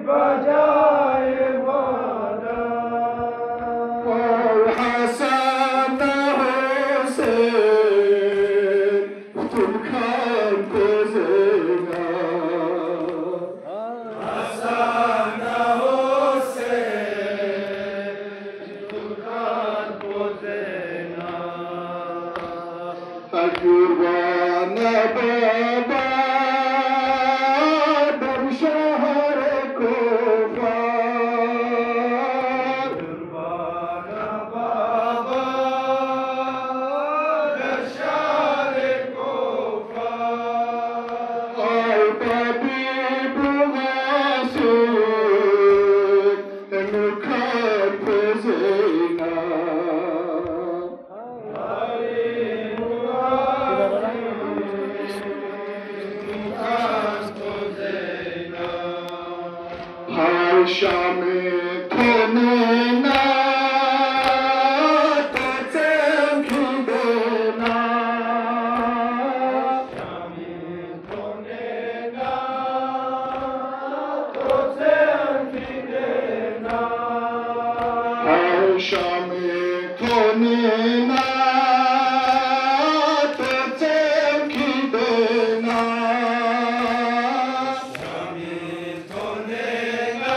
बजाए वादा हसन हुसैन तुम खान को ज़ेना हसन हुसैन तुम खान को ज़ेना कुर्बान बाबा दर शहर कोफा कुर्बान बाबा दर शहर कोफा आय तबीब गासिर खान को ज़ेना शामे थोने ना तो चंखी देना शामे थोने ना तो चंखी देना शामे थोने ना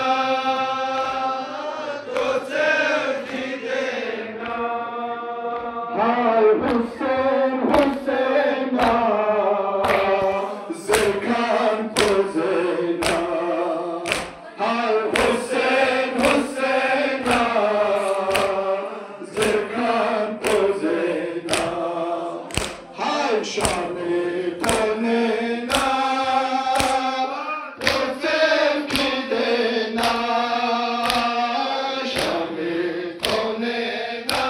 तो चंखी देना हुसैन हुसैना ज़रखान को ज़ेना हाय हुसैन हुसैना ज़रखान को ज़ेना हाय शामे थोने ना तो चंखी देना शामे थोने ना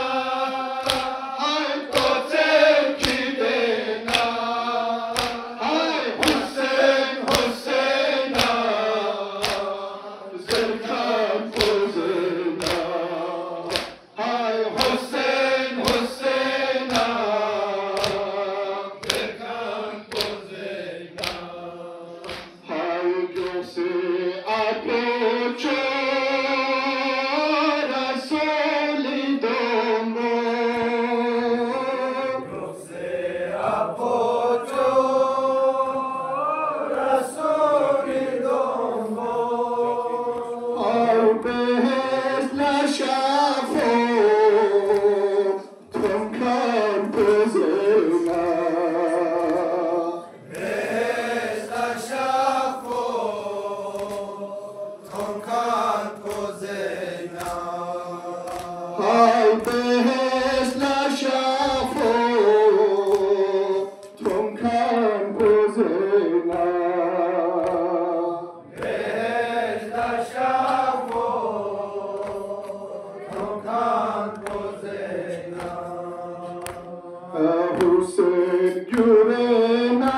Hussein Gurena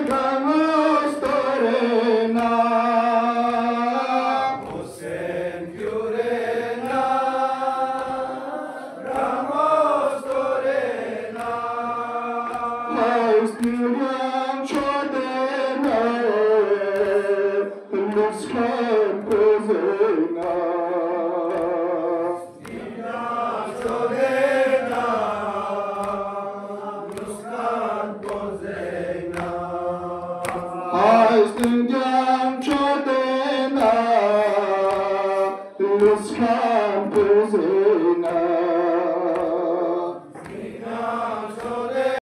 Gamos Torena Hussein Gurena Ramos Torena Haus Gurian Chodena Luskan Kozena Aizdiņam čodēnā, Luskan Kozena